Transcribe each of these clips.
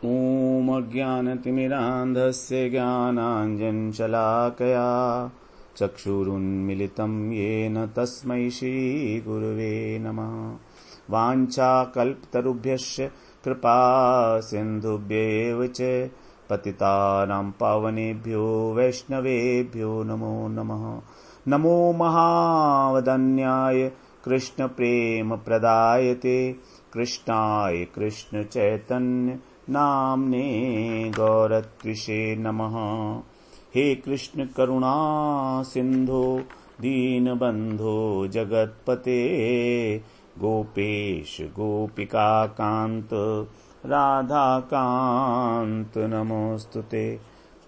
ॐ अज्ञानतिमिरान्धस्य ज्ञानाञ्जनशलाकया चक्षुरुन्मिलितं येन तस्मै श्रीगुरवे नमः। वाञ्छाकल्पतरुभ्यश्च कृपा सिन्धुभ्येव च पतितानां पावनेभ्यो वैष्णवेभ्यो नमो नमः। नमो महावदन्याय कृष्णप्रेमप्रदायते कृष्णाय कृष्णचैतन्य नाम्ने गौरत्विषे नमः। हे कृष्ण करुणा सिंधो दीनबंधो जगत्पते गोपेश गोपिका कांत राधा कांत नमोस्तुते।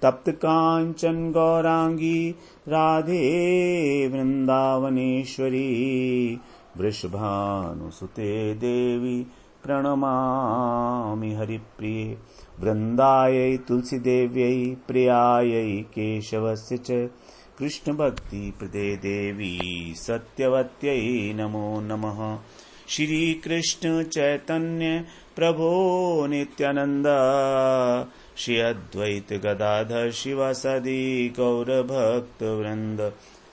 तप्त कांचन गौरांगी राधे वृंदावनेश्वरी वृषभानुसुते देवी प्रणमामि हरिप्रिये। वृंदायै तुलसीदेव्यै प्रियायै केशवस्य च कृष्णभक्तिप्रदे देवी सत्यवत्यै नमो नमः। श्री कृष्ण चैतन्य प्रभो नित्यानंद श्री अद्वैत गदाधर शिवासादि गौर भक्त वृंद।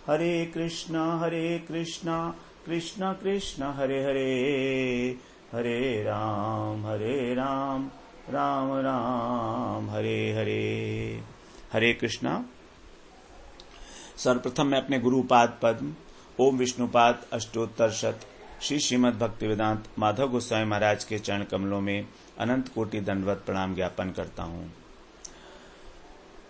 हरे कृष्णा कृष्ण कृष्ण हरे हरे हरे राम राम राम हरे हरे। हरे कृष्णा। सर्वप्रथम मैं अपने गुरुपाद पद्म ओम विष्णुपाद अष्टोत्तर शत श्री श्रीमद् भक्तिवेदांत माधव गोस्वामी महाराज के चरण कमलों में अनंत कोटि दंडवत प्रणाम ज्ञापन करता हूँ।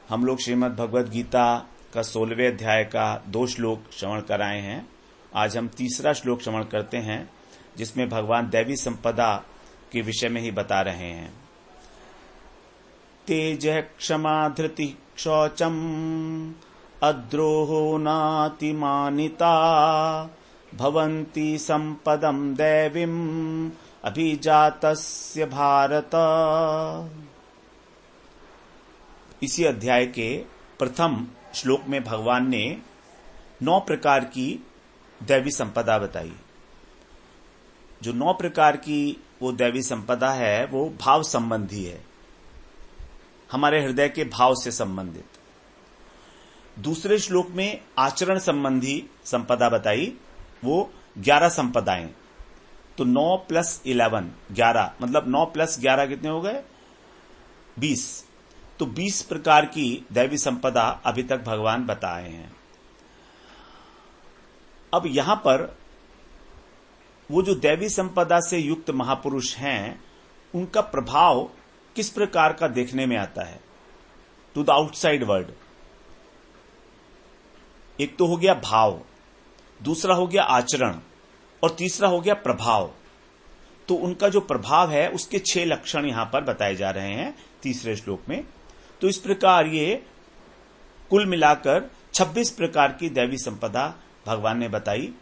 हम लोग श्रीमद् भगवद गीता का 16वें अध्याय का 2 श्लोक श्रवण कराए हैं। आज हम तीसरा श्लोक श्रवण करते हैं जिसमें भगवान दैवी संपदा के विषय में ही बता रहे हैं। तेज क्षमा धृति शौचम अद्रोहो नातिमानिता भवन्ति संपदम दैवीम अभिजातस्य भारत। इसी अध्याय के प्रथम श्लोक में भगवान ने 9 प्रकार की दैवी संपदा बताई। जो 9 प्रकार की वो दैवी संपदा है वो भाव संबंधी है, हमारे हृदय के भाव से संबंधित। दूसरे श्लोक में आचरण संबंधी संपदा बताई, वो 11 संपदाएं। तो 9 + 11 11, मतलब 9 + 11 कितने हो गए? 20। तो 20 प्रकार की दैवी संपदा अभी तक भगवान बताए हैं। अब यहां पर वो जो दैवी संपदा से युक्त महापुरुष हैं उनका प्रभाव किस प्रकार का देखने में आता है टू द आउटसाइड वर्ल्ड। एक तो हो गया भाव, दूसरा हो गया आचरण और तीसरा हो गया प्रभाव। तो उनका जो प्रभाव है उसके 6 लक्षण यहां पर बताए जा रहे हैं तीसरे श्लोक में। तो इस प्रकार ये कुल मिलाकर 26 प्रकार की दैवी संपदा भगवान ने बताई।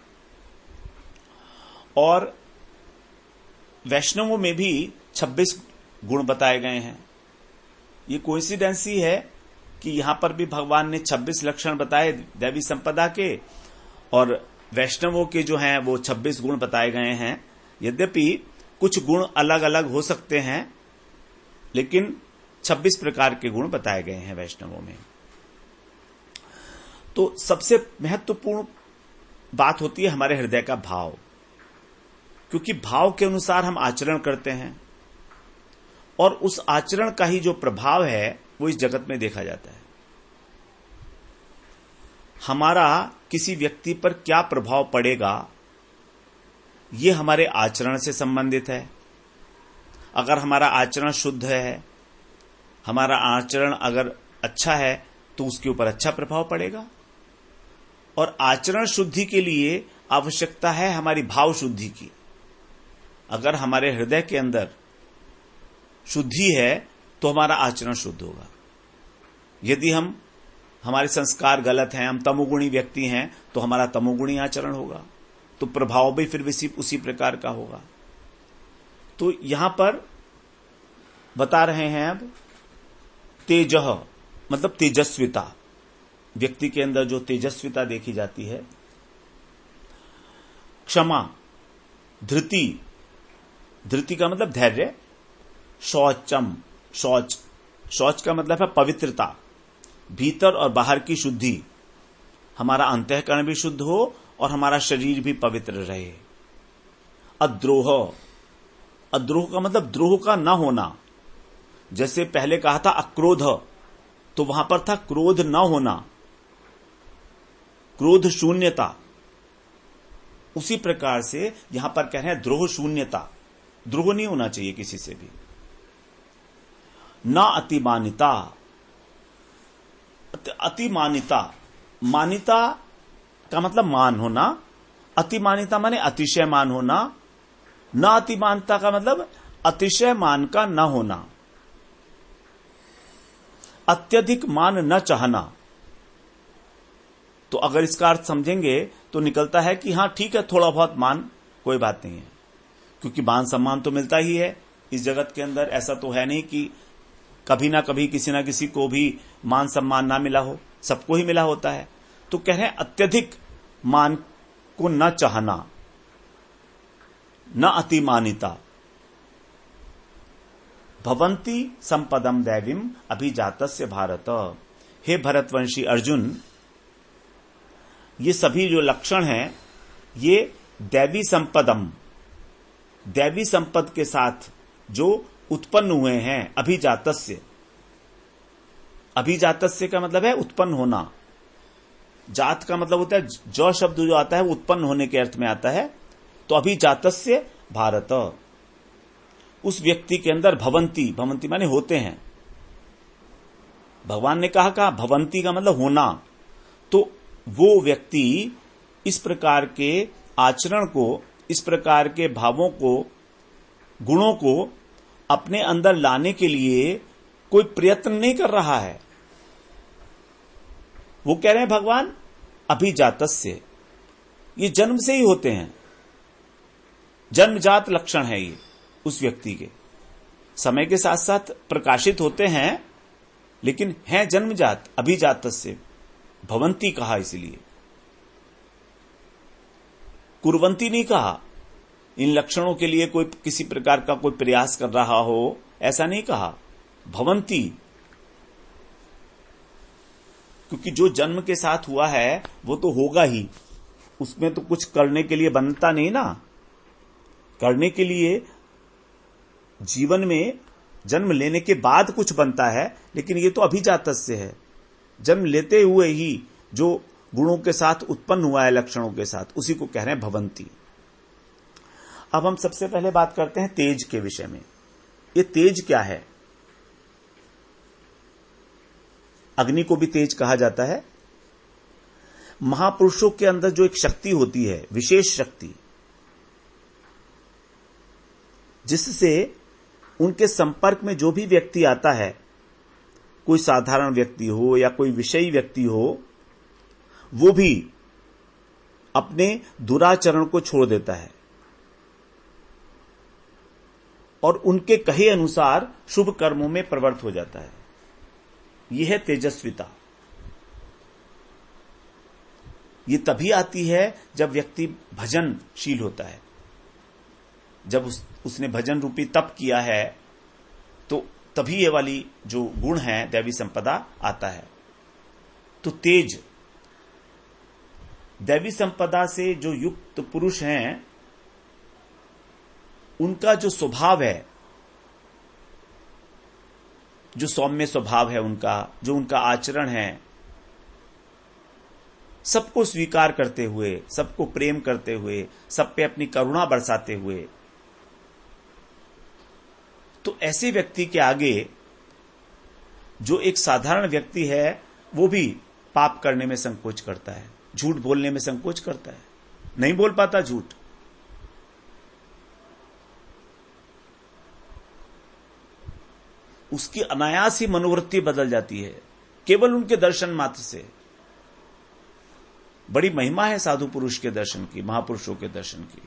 और वैष्णवों में भी 26 गुण बताए गए हैं। ये कोइंसिडेंस ही है कि यहां पर भी भगवान ने 26 लक्षण बताए दैवी संपदा के और वैष्णवों के जो हैं वो 26 गुण बताए गए हैं। यद्यपि कुछ गुण अलग अलग हो सकते हैं लेकिन 26 प्रकार के गुण बताए गए हैं वैष्णवों में। तो सबसे महत्वपूर्ण बात होती है हमारे हृदय का भाव, क्योंकि भाव के अनुसार हम आचरण करते हैं और उस आचरण का ही जो प्रभाव है वो इस जगत में देखा जाता है। हमारा किसी व्यक्ति पर क्या प्रभाव पड़ेगा ये हमारे आचरण से संबंधित है। अगर हमारा आचरण शुद्ध है, हमारा आचरण अगर अच्छा है तो उसके ऊपर अच्छा प्रभाव पड़ेगा। और आचरण शुद्धि के लिए आवश्यकता है हमारी भाव शुद्धि की। अगर हमारे हृदय के अंदर शुद्धि है तो हमारा आचरण शुद्ध होगा। यदि हमारे संस्कार गलत हैं, हम तमोगुणी व्यक्ति हैं, तो हमारा तमोगुणी आचरण होगा, तो प्रभाव भी फिर उसी प्रकार का होगा। तो यहां पर बता रहे हैं अब तेजः मतलब तेजस्विता, व्यक्ति के अंदर जो तेजस्विता देखी जाती है। क्षमा, धृति, धृति का मतलब धैर्य। शौचम शौच, शौच का मतलब है पवित्रता, भीतर और बाहर की शुद्धि, हमारा अंतःकरण भी शुद्ध हो और हमारा शरीर भी पवित्र रहे। अद्रोह, अद्रोह का मतलब द्रोह का न होना। जैसे पहले कहा था अक्रोध, तो वहां पर था क्रोध न होना, क्रोध शून्यता। उसी प्रकार से यहां पर कह रहे हैं द्रोह शून्यता, द्रोह नहीं होना चाहिए किसी से भी। न अतिमानिता, अतिमानिता, मानिता का मतलब मान होना, अतिमानिता माने अतिशय मान होना, न अतिमानता का मतलब अतिशय मान का न होना, अत्यधिक मान न चाहना। तो अगर इसका अर्थ समझेंगे तो निकलता है कि हां ठीक है, थोड़ा बहुत मान कोई बात नहीं है, क्योंकि मान सम्मान तो मिलता ही है इस जगत के अंदर। ऐसा तो है नहीं कि कभी ना कभी किसी ना किसी को भी मान सम्मान ना मिला हो, सबको ही मिला होता है। तो कह रहे हैं अत्यधिक मान को न चाहना, न अतिमानिता। भवंती संपदम दैवीम अभिजातस्य भारत, हे भरतवंशी अर्जुन, ये सभी जो लक्षण हैं ये दैवी संपदम, दैवी संपद के साथ जो उत्पन्न हुए हैं। अभिजातस्य, अभिजातस्य का मतलब है उत्पन्न होना। जात का मतलब होता है जो शब्द जो आता है वो उत्पन्न होने के अर्थ में आता है। तो अभिजातस्य भारत, उस व्यक्ति के अंदर भवंती, भवंती माने होते हैं। भगवान ने कहा भवंती का मतलब होना। तो वो व्यक्ति इस प्रकार के आचरण को, इस प्रकार के भावों को, गुणों को अपने अंदर लाने के लिए कोई प्रयत्न नहीं कर रहा है। वो कह रहे हैं भगवान अभिजातस्य, ये जन्म से ही होते हैं, जन्मजात लक्षण है ये उस व्यक्ति के। समय के साथ साथ प्रकाशित होते हैं लेकिन हैं जन्मजात। अभिजातस्य, भवंती कहा इसलिए, कुर्वंती नहीं कहा। इन लक्षणों के लिए कोई किसी प्रकार का कोई प्रयास कर रहा हो ऐसा नहीं कहा, भवंती। क्योंकि जो जन्म के साथ हुआ है वो तो होगा ही, उसमें तो कुछ करने के लिए बनता नहीं ना। करने के लिए जीवन में जन्म लेने के बाद कुछ बनता है, लेकिन ये तो अभिजातस्य है, जन्म लेते हुए ही जो गुणों के साथ उत्पन्न हुआ है, लक्षणों के साथ, उसी को कह रहे हैं भवंती। अब हम सबसे पहले बात करते हैं तेज के विषय में। ये तेज क्या है? अग्नि को भी तेज कहा जाता है। महापुरुषों के अंदर जो एक शक्ति होती है, विशेष शक्ति, जिससे उनके संपर्क में जो भी व्यक्ति आता है, कोई साधारण व्यक्ति हो या कोई विषयी व्यक्ति हो, वो भी अपने दुराचरण को छोड़ देता है और उनके कहे अनुसार शुभ कर्मों में प्रवृत्त हो जाता है। यह है तेजस्विता। ये तभी आती है जब व्यक्ति भजनशील होता है, जब उसने भजन रूपी तप किया है, तो तभी ये वाली जो गुण है दैवी संपदा आता है। तो तेज, दैवी संपदा से जो युक्त पुरुष हैं, उनका जो स्वभाव है, जो सौम्य स्वभाव है उनका, जो उनका आचरण है, सबको स्वीकार करते हुए, सबको प्रेम करते हुए, सब पे अपनी करुणा बरसाते हुए, तो ऐसे व्यक्ति के आगे जो एक साधारण व्यक्ति है वो भी पाप करने में संकोच करता है, झूठ बोलने में संकोच करता है, नहीं बोल पाता झूठ। उसकी अनायास ही मनोवृत्ति बदल जाती है केवल उनके दर्शन मात्र से। बड़ी महिमा है साधु पुरुष के दर्शन की, महापुरुषों के दर्शन की।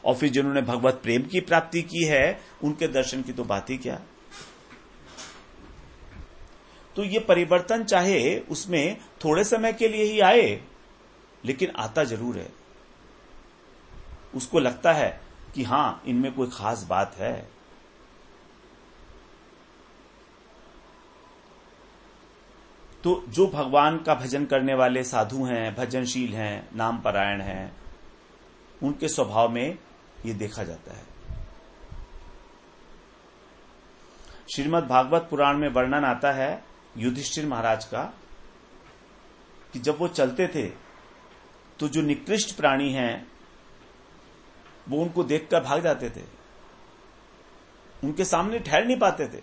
और फिर जिन्होंने भगवत प्रेम की प्राप्ति की है, उनके दर्शन की तो बात ही क्या। तो ये परिवर्तन चाहे उसमें थोड़े समय के लिए ही आए, लेकिन आता जरूर है। उसको लगता है कि हां, इनमें कोई खास बात है। तो जो भगवान का भजन करने वाले साधु हैं, भजनशील हैं, नाम परायण हैं, उनके स्वभाव में ये देखा जाता है। श्रीमद् भागवत पुराण में वर्णन आता है युधिष्ठिर महाराज का कि जब वो चलते थे तो जो निकृष्ट प्राणी हैं वो उनको देखकर भाग जाते थे, उनके सामने ठहर नहीं पाते थे,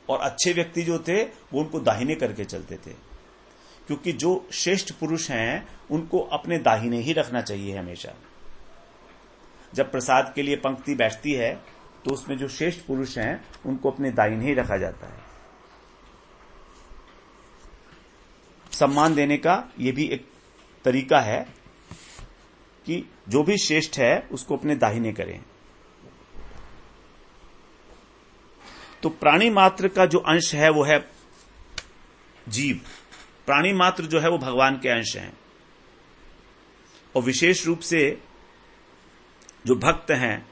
और अच्छे व्यक्ति जो थे वो उनको दाहिने करके चलते थे, क्योंकि जो श्रेष्ठ पुरुष हैं उनको अपने दाहिने ही रखना चाहिए हमेशा। जब प्रसाद के लिए पंक्ति बैठती है तो उसमें जो श्रेष्ठ पुरुष हैं उनको अपने दाहिने ही रखा जाता है। सम्मान देने का यह भी एक तरीका है कि जो भी श्रेष्ठ है उसको अपने दाहिने करें। तो प्राणी मात्र का जो अंश है वो है जीव। प्राणी मात्र जो है वो भगवान के अंश हैं, और विशेष रूप से जो भक्त हैं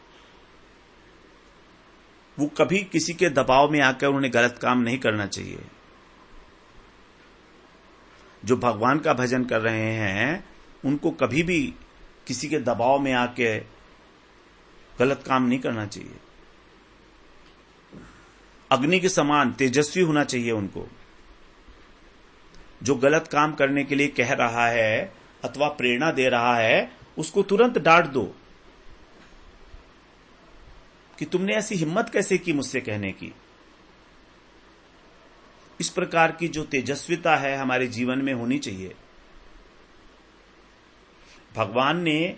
वो कभी किसी के दबाव में आकर उन्हें गलत काम नहीं करना चाहिए। जो भगवान का भजन कर रहे हैं उनको कभी भी किसी के दबाव में आके गलत काम नहीं करना चाहिए। अग्नि के समान तेजस्वी होना चाहिए उनको। जो गलत काम करने के लिए कह रहा है अथवा प्रेरणा दे रहा है उसको तुरंत डांट दो कि तुमने ऐसी हिम्मत कैसे की मुझसे कहने की। इस प्रकार की जो तेजस्विता है हमारे जीवन में होनी चाहिए। भगवान ने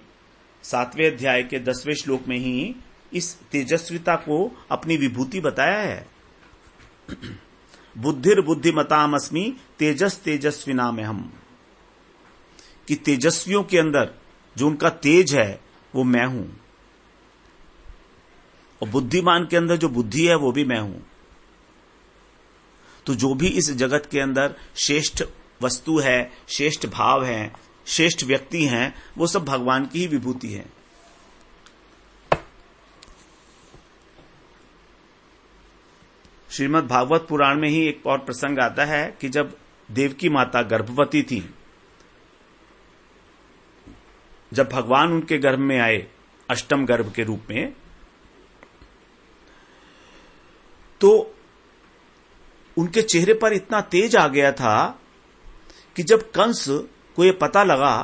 7वें अध्याय के 10वें श्लोक में ही इस तेजस्विता को अपनी विभूति बताया है। बुद्धिर बुद्धिमतामस्मि तेजस तेजस्विना में हम, कि तेजस्वियों के अंदर जो उनका तेज है वो मैं हूं, और बुद्धिमान के अंदर जो बुद्धि है वो भी मैं हूं। तो जो भी इस जगत के अंदर श्रेष्ठ वस्तु है, श्रेष्ठ भाव है, श्रेष्ठ व्यक्ति हैं, वो सब भगवान की ही विभूति है। श्रीमद् भागवत पुराण में ही एक और प्रसंग आता है कि जब देवकी माता गर्भवती थी, जब भगवान उनके गर्भ में आए अष्टम गर्भ के रूप में, तो उनके चेहरे पर इतना तेज आ गया था कि जब कंस को यह पता लगा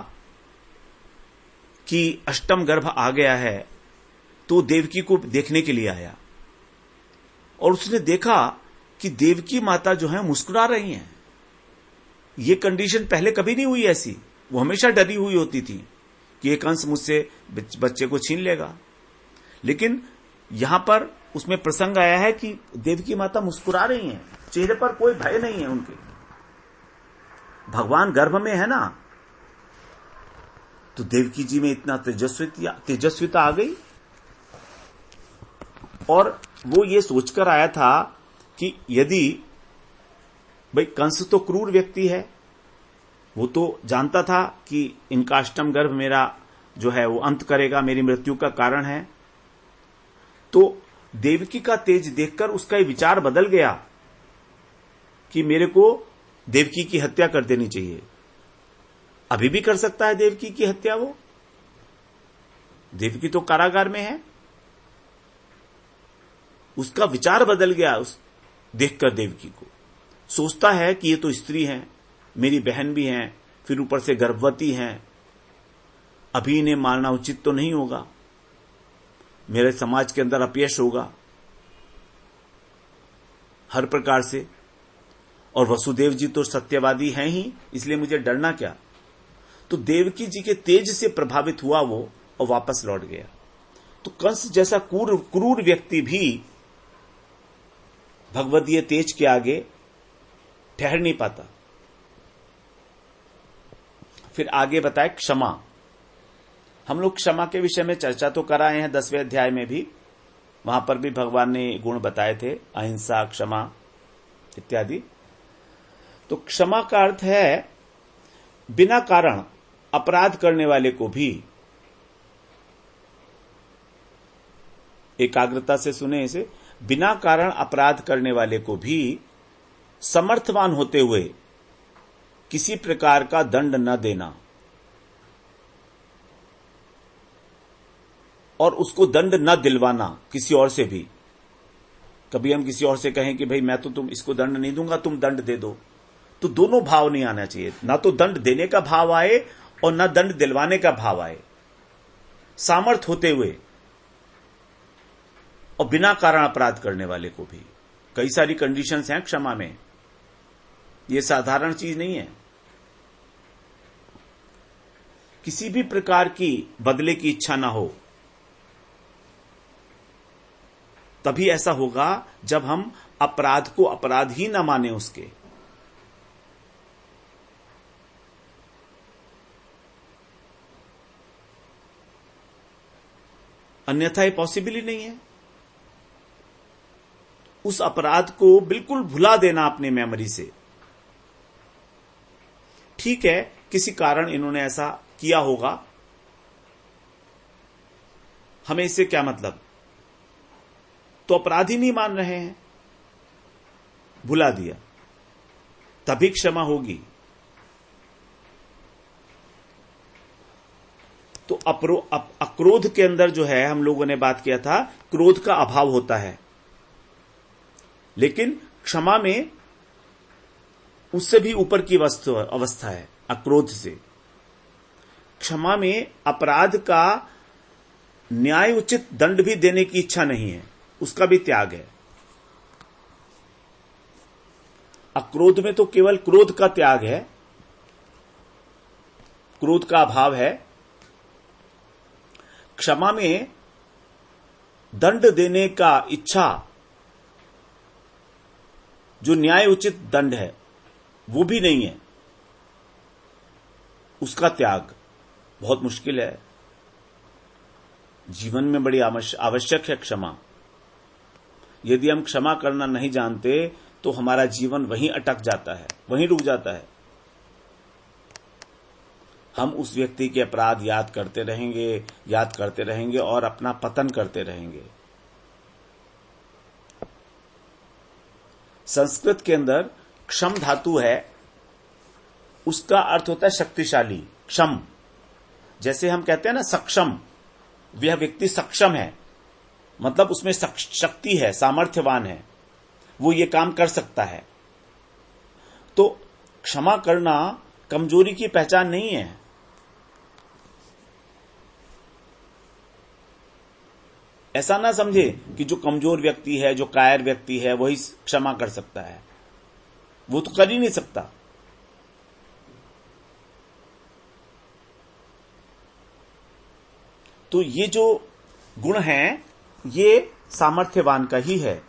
कि अष्टम गर्भ आ गया है तो देवकी को देखने के लिए आया, और उसने देखा कि देवकी माता जो है मुस्कुरा रही हैं। ये कंडीशन पहले कभी नहीं हुई ऐसी। वो हमेशा डरी हुई होती थी कि एक कंस मुझसे बच्चे को छीन लेगा, लेकिन यहां पर उसमें प्रसंग आया है कि देवकी माता मुस्कुरा रही हैं, चेहरे पर कोई भय नहीं है उनके। भगवान गर्भ में है ना, तो देवकी जी में इतना तेजस्विता आ गई, और वो ये सोचकर आया था कि यदि भाई कंस तो क्रूर व्यक्ति है, वो तो जानता था कि इनका अष्टम गर्भ मेरा जो है वो अंत करेगा, मेरी मृत्यु का कारण है। तो देवकी का तेज देखकर उसका ये विचार बदल गया कि मेरे को देवकी की हत्या कर देनी चाहिए। अभी भी कर सकता है देवकी की हत्या वो, देवकी तो कारागार में है। उसका विचार बदल गया उस देखकर देवकी को। सोचता है कि ये तो स्त्री हैं, मेरी बहन भी हैं, फिर ऊपर से गर्भवती हैं, अभी इन्हें मारना उचित तो नहीं होगा, मेरे समाज के अंदर अपयश होगा हर प्रकार से, और वसुदेव जी तो सत्यवादी हैं ही, इसलिए मुझे डरना क्या। तो देवकी जी के तेज से प्रभावित हुआ वो और वापस लौट गया। तो कंस जैसा क्रूर व्यक्ति भी भगवदीय तेज के आगे ठहर नहीं पाता। फिर आगे बताए क्षमा। हम लोग क्षमा के विषय में चर्चा तो कर आए हैं 10वें अध्याय में भी, वहां पर भी भगवान ने गुण बताए थे, अहिंसा, क्षमा इत्यादि। तो क्षमा का अर्थ है बिना कारण अपराध करने वाले को भी, एकाग्रता से सुने इसे, बिना कारण अपराध करने वाले को भी समर्थवान होते हुए किसी प्रकार का दंड न देना और उसको दंड न दिलवाना किसी और से भी। कभी हम किसी और से कहें कि भाई मैं तो तुम इसको दंड नहीं दूंगा, तुम दंड दे दो, तो दोनों भाव नहीं आना चाहिए। ना तो दंड देने का भाव आए और ना दंड दिलवाने का भाव आए। सामर्थ होते हुए और बिना कारण अपराध करने वाले को भी। कई सारी कंडीशंस हैं क्षमा में, यह साधारण चीज नहीं है। किसी भी प्रकार की बदले की इच्छा ना हो, तभी ऐसा होगा जब हम अपराध को अपराध ही ना माने उसके। अन्यथा ये पॉसिबल ही नहीं है। उस अपराध को बिल्कुल भुला देना अपनी मेमोरी से। ठीक है, किसी कारण इन्होंने ऐसा किया होगा, हमें इससे क्या मतलब, तो अपराध ही नहीं मान रहे हैं, भुला दिया, तभी क्षमा होगी। तो अक्रोध के अंदर जो है, हम लोगों ने बात किया था, क्रोध का अभाव होता है, लेकिन क्षमा में उससे भी ऊपर की अवस्था है। अक्रोध से क्षमा में अपराध का न्याय उचित दंड भी देने की इच्छा नहीं है, उसका भी त्याग है। अक्रोध में तो केवल क्रोध का त्याग है, क्रोध का अभाव है। क्षमा में दंड देने का इच्छा, जो न्याय उचित दंड है वो भी नहीं है, उसका त्याग बहुत मुश्किल है। जीवन में बड़ी आवश्यक है क्षमा। यदि हम क्षमा करना नहीं जानते तो हमारा जीवन वहीं अटक जाता है, वहीं रुक जाता है। हम उस व्यक्ति के अपराध याद करते रहेंगे और अपना पतन करते रहेंगे। संस्कृत के अंदर क्षम धातु है, उसका अर्थ होता है शक्तिशाली। क्षम, जैसे हम कहते हैं ना सक्षम, वह व्यक्ति सक्षम है, मतलब उसमें शक्ति है, सामर्थ्यवान है, वो ये काम कर सकता है। तो क्षमा करना कमजोरी की पहचान नहीं है। ऐसा ना समझे कि जो कमजोर व्यक्ति है, जो कायर व्यक्ति है, वही क्षमा कर सकता है, वो तो कर ही नहीं सकता। तो ये जो गुण हैं, ये सामर्थ्यवान का ही है,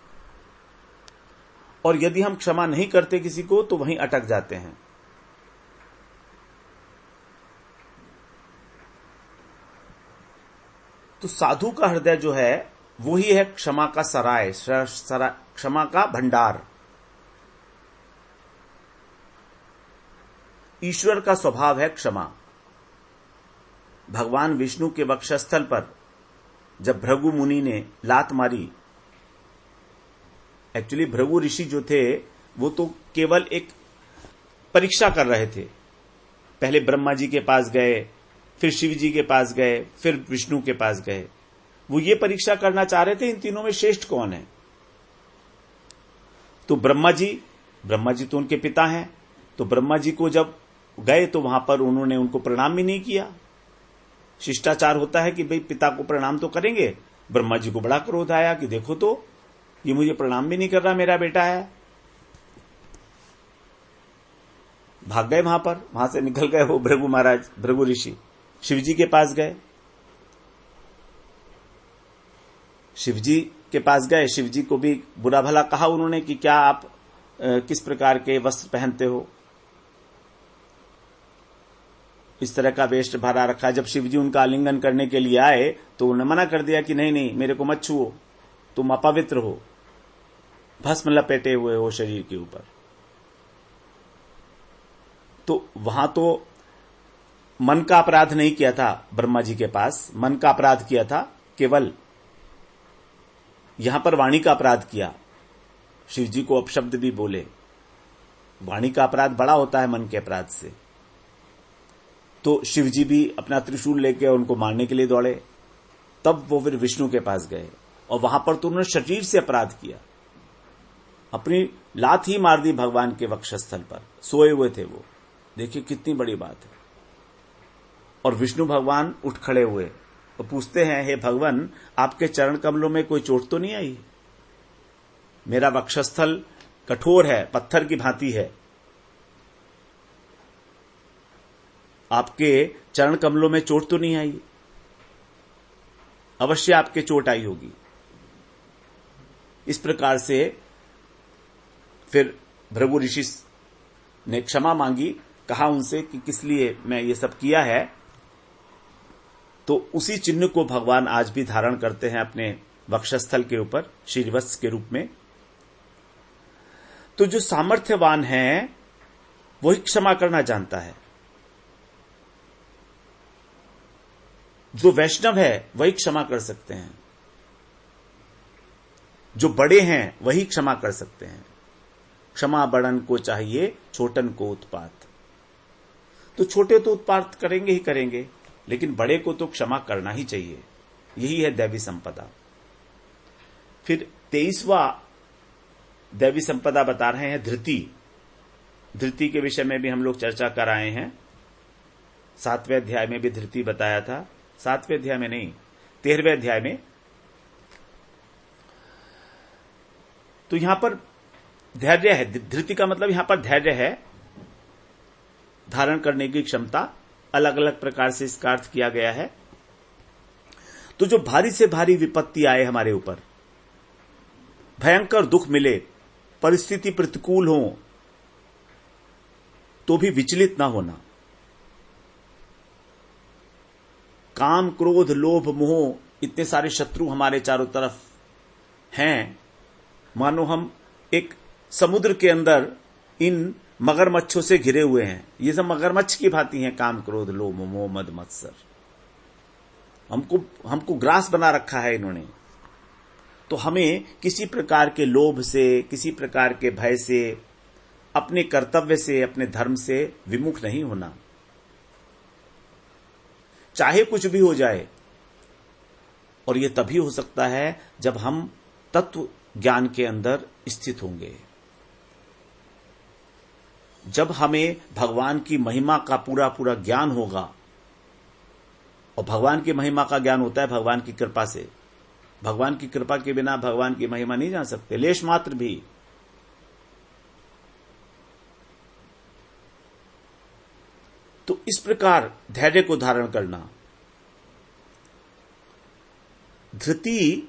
और यदि हम क्षमा नहीं करते किसी को तो वहीं अटक जाते हैं। तो साधु का हृदय जो है वो ही है क्षमा का सराय, क्षमा का भंडार। ईश्वर का स्वभाव है क्षमा। भगवान विष्णु के वक्षस्थल पर जब भृगु मुनि ने लात मारी, एक्चुअली भृगु ऋषि जो थे वो तो केवल एक परीक्षा कर रहे थे। पहले ब्रह्मा जी के पास गए, फिर शिव जी के पास गए, फिर विष्णु के पास गए। वो ये परीक्षा करना चाह रहे थे इन तीनों में श्रेष्ठ कौन है। तो ब्रह्मा जी तो उनके पिता हैं, तो ब्रह्मा जी को जब गए तो वहां पर उन्होंने उनको प्रणाम भी नहीं किया। शिष्टाचार होता है कि भाई पिता को प्रणाम तो करेंगे। ब्रह्मा जी को बड़ा क्रोध आया कि देखो तो ये मुझे प्रणाम भी नहीं कर रहा, मेरा बेटा है। भाग गए वहां से निकल गए वो भृगु ऋषि। शिवजी के पास गए, शिवजी के पास गए, शिवजी को भी बुरा भला कहा उन्होंने कि क्या आप किस प्रकार के वस्त्र पहनते हो, इस तरह का वेश भरा रखा। जब शिवजी उनका आलिंगन करने के लिए आए तो उन्होंने मना कर दिया कि नहीं मेरे को मत छुओ, तुम अपवित्र हो, भस्म लपेटे हुए हो शरीर के ऊपर। तो वहां तो मन का अपराध नहीं किया था ब्रह्मा जी के पास, मन का अपराध किया था केवल। यहां पर वाणी का अपराध किया, शिव जी को अपशब्द भी बोले। वाणी का अपराध बड़ा होता है मन के अपराध से। तो शिवजी भी अपना त्रिशूल लेके उनको मारने के लिए दौड़े। तब वो फिर विष्णु के पास गए और वहां पर तो उन्होंने शरीर से अपराध किया, अपनी लात ही मार दी भगवान के वक्षस्थल पर, सोए हुए थे वो। देखिए कितनी बड़ी बात है। और विष्णु भगवान उठ खड़े हुए और पूछते हैं, हे भगवान, आपके चरण कमलों में कोई चोट तो नहीं आई? मेरा वक्षस्थल कठोर है, पत्थर की भांति है, आपके चरण कमलों में चोट तो नहीं आई? अवश्य आपके चोट आई होगी। इस प्रकार से फिर भृगु ऋषि ने क्षमा मांगी, कहा उनसे कि किस लिए मैं ये सब किया है। तो उसी चिन्ह को भगवान आज भी धारण करते हैं अपने वक्षस्थल के ऊपर श्रीवत्स के रूप में। तो जो सामर्थ्यवान है वही क्षमा करना जानता है, जो वैष्णव है वही क्षमा कर सकते हैं, जो बड़े हैं वही क्षमा कर सकते हैं। क्षमा बड़न को चाहिए, छोटन को उत्पात। तो छोटे तो उत्पात करेंगे ही करेंगे, लेकिन बड़े को तो क्षमा करना ही चाहिए। यही है दैवी संपदा। फिर 23वां दैवी संपदा बता रहे हैं धृति। धृति के विषय में भी हम लोग चर्चा कर आए हैं। 7वें अध्याय में भी धृति बताया था, 7वें अध्याय में नहीं, 13वें अध्याय में। तो यहां पर धैर्य है, धृति का मतलब यहां पर धैर्य है, धारण करने की क्षमता। अलग अलग प्रकार से इसका अर्थ किया गया है। तो जो भारी से भारी विपत्ति आए हमारे ऊपर, भयंकर दुख मिले, परिस्थिति प्रतिकूल हो, तो भी विचलित ना होना। काम, क्रोध, लोभ, मोह, इतने सारे शत्रु हमारे चारों तरफ हैं, मानो हम एक समुद्र के अंदर इन मगरमच्छों से घिरे हुए हैं। ये सब मगरमच्छ की भांति हैं, काम, क्रोध, लोभ, मोह, मद, मत्सर। हमको ग्रास बना रखा है इन्होंने। तो हमें किसी प्रकार के लोभ से, किसी प्रकार के भय से, अपने कर्तव्य से, अपने धर्म से विमुख नहीं होना, चाहे कुछ भी हो जाए। और यह तभी हो सकता है जब हम तत्व ज्ञान के अंदर स्थित होंगे, जब हमें भगवान की महिमा का पूरा पूरा ज्ञान होगा। और भगवान की महिमा का ज्ञान होता है भगवान की कृपा से। भगवान की कृपा के बिना भगवान की महिमा नहीं जान सकते, लेश मात्र भी। तो इस प्रकार धैर्य को धारण करना, धृति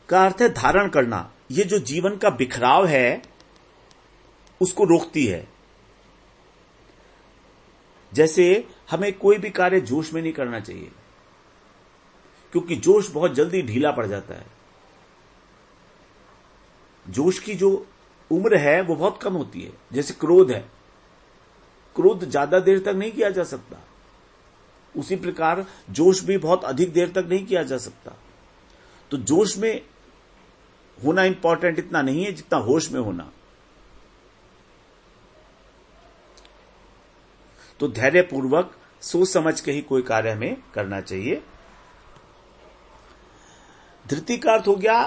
का अर्थ है धारण करना। ये जो जीवन का बिखराव है उसको रोकती है। जैसे हमें कोई भी कार्य जोश में नहीं करना चाहिए, क्योंकि जोश बहुत जल्दी ढीला पड़ जाता है। जोश की जो उम्र है वो बहुत कम होती है। जैसे क्रोध है, क्रोध ज्यादा देर तक नहीं किया जा सकता, उसी प्रकार जोश भी बहुत अधिक देर तक नहीं किया जा सकता। तो जोश में होना इंपॉर्टेंट इतना नहीं है जितना होश में होना। तो धैर्यपूर्वक सोच समझ के ही कोई कार्य हमें करना चाहिए। धृति का अर्थ हो गया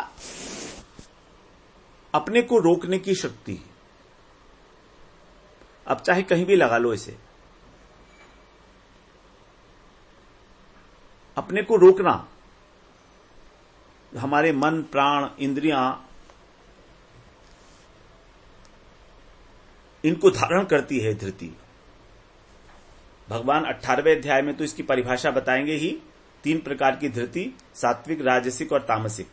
अपने को रोकने की शक्ति। अब चाहे कहीं भी लगा लो इसे, अपने को रोकना। हमारे मन, प्राण, इंद्रियां, इनको धारण करती है धृति। भगवान 18वें अध्याय में तो इसकी परिभाषा बताएंगे ही। 3 प्रकार की धृति, सात्विक, राजसिक और तामसिक।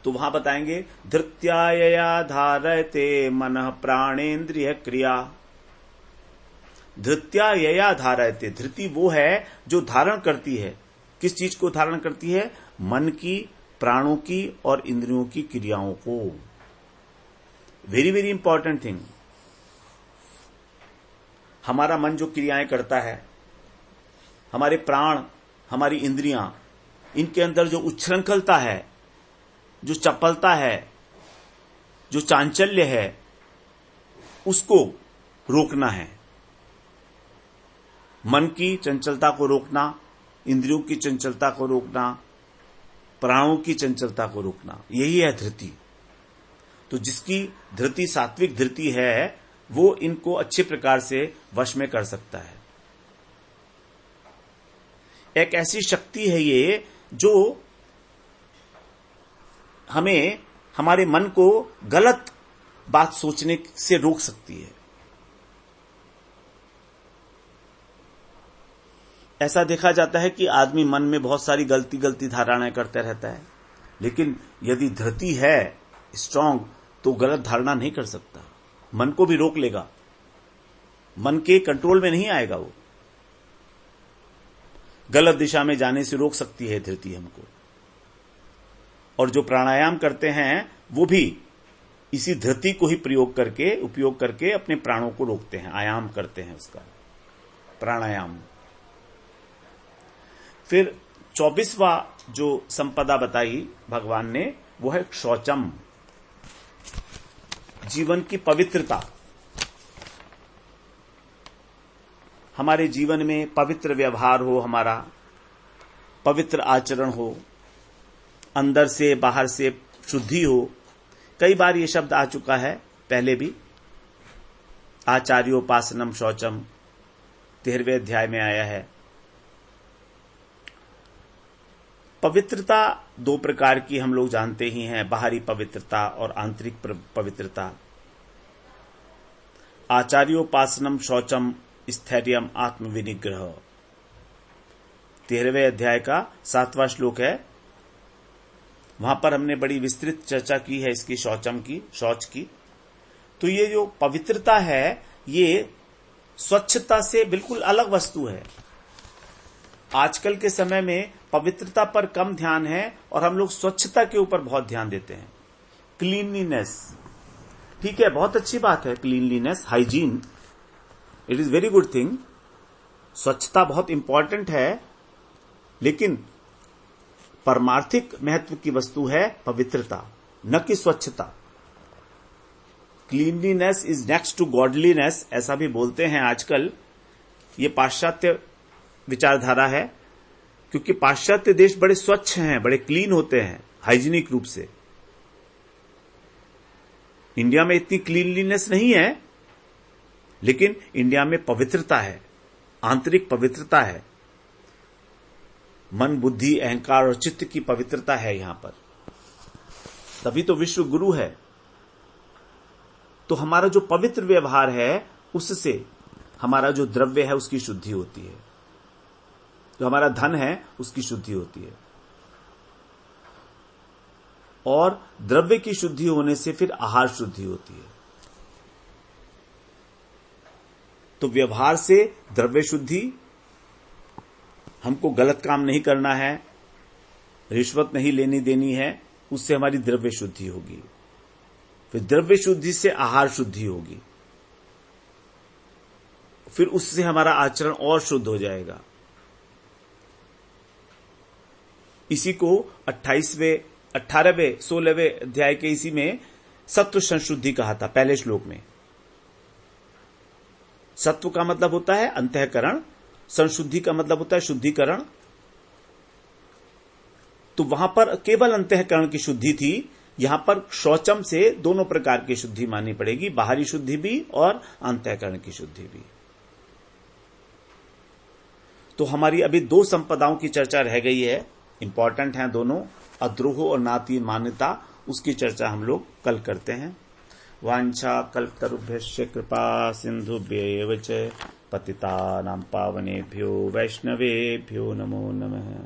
तो वहां बताएंगे, धृत्यायया धारयते मनः प्राणेन्द्रिय क्रिया। धृत्यायया धारयते, धृति वो है जो धारण करती है। किस चीज को धारण करती है? मन की, प्राणों की और इंद्रियों की क्रियाओं को। Very very important thing. हमारा मन जो क्रियाएं करता है, हमारे प्राण, हमारी इंद्रियां, इनके अंदर जो उच्छृंखलता है, जो चपलता है, जो चांचल्य है, उसको रोकना है। मन की चंचलता को रोकना, इंद्रियों की चंचलता को रोकना, प्राणों की चंचलता को रोकना, यही है धृति। तो जिसकी धृति सात्विक धृति है, वो इनको अच्छे प्रकार से वश में कर सकता है। एक ऐसी शक्ति है ये जो हमें, हमारे मन को गलत बात सोचने से रोक सकती है। ऐसा देखा जाता है कि आदमी मन में बहुत सारी गलती धारणाएं करते रहता है, लेकिन यदि धृति है स्ट्रांग तो गलत धारणा नहीं कर सकता, मन को भी रोक लेगा, मन के कंट्रोल में नहीं आएगा, वो गलत दिशा में जाने से रोक सकती है धृति हमको। और जो प्राणायाम करते हैं वो भी इसी धृति को ही उपयोग करके अपने प्राणों को रोकते हैं, आयाम करते हैं उसका, प्राणायाम। फिर 24वां जो संपदा बताई भगवान ने वो है शौचम, जीवन की पवित्रता। हमारे जीवन में पवित्र व्यवहार हो, हमारा पवित्र आचरण हो, अंदर से बाहर से शुद्धि हो। कई बार ये शब्द आ चुका है पहले भी, आचार्योपासनम शौचम 13वें अध्याय में आया है। पवित्रता दो प्रकार की हम लोग जानते ही हैं, बाहरी पवित्रता और आंतरिक पवित्रता। आचार्योपासनम शौचम स्थैर्यम आत्मविनिग्रह 13वें अध्याय का 7वां श्लोक है। वहां पर हमने बड़ी विस्तृत चर्चा की है इसकी, शौचम की, शौच की। तो ये जो पवित्रता है ये स्वच्छता से बिल्कुल अलग वस्तु है। आजकल के समय में पवित्रता पर कम ध्यान है और हम लोग स्वच्छता के ऊपर बहुत ध्यान देते हैं। क्लीनलीनेस, ठीक है, बहुत अच्छी बात है, cleanliness, hygiene, it is very good thing. स्वच्छता बहुत इंपॉर्टेंट है, लेकिन परमार्थिक महत्व की वस्तु है पवित्रता, न कि स्वच्छता। Cleanliness is next to godliness, ऐसा भी बोलते हैं आजकल। ये पाश्चात्य विचारधारा है, क्योंकि पाश्चात्य देश बड़े स्वच्छ हैं, बड़े क्लीन होते हैं हाइजीनिक रूप से। इंडिया में इतनी क्लीनलीनेस नहीं है, लेकिन इंडिया में पवित्रता है, आंतरिक पवित्रता है, मन, बुद्धि, अहंकार और चित्त की पवित्रता है यहां पर। तभी तो विश्व गुरु है। तो हमारा जो पवित्र व्यवहार है उससे हमारा जो द्रव्य है उसकी शुद्धि होती है, जो हमारा धन है उसकी शुद्धि होती है, और द्रव्य की शुद्धि होने से फिर आहार शुद्धि होती है। तो व्यवहार से द्रव्य शुद्धि, हमको गलत काम नहीं करना है, रिश्वत नहीं लेनी देनी है, उससे हमारी द्रव्य शुद्धि होगी। फिर द्रव्य शुद्धि से आहार शुद्धि होगी, फिर उससे हमारा आचरण और शुद्ध हो जाएगा। इसी को 18वें 16वें अध्याय के इसी में सत्व संशुद्धि कहा था पहले श्लोक में। सत्व का मतलब होता है अंतःकरण, संशुद्धि का मतलब होता है शुद्धिकरण। तो वहां पर केवल अंतःकरण की शुद्धि थी, यहां पर शौचम से दोनों प्रकार की शुद्धि माननी पड़ेगी, बाहरी शुद्धि भी और अंतःकरण की शुद्धि भी। तो हमारी अभी दो संपदाओं की चर्चा रह गई है, इंपॉर्टेंट हैं दोनों, अद्रोह और नाती मान्यता, उसकी चर्चा हम लोग कल करते हैं। वांछा कल्पतरुभ्यश्च कृपा सिंधुभ्येव च पतितानां पावनेभ्यो वैष्णवेभ्यो नमो नमः।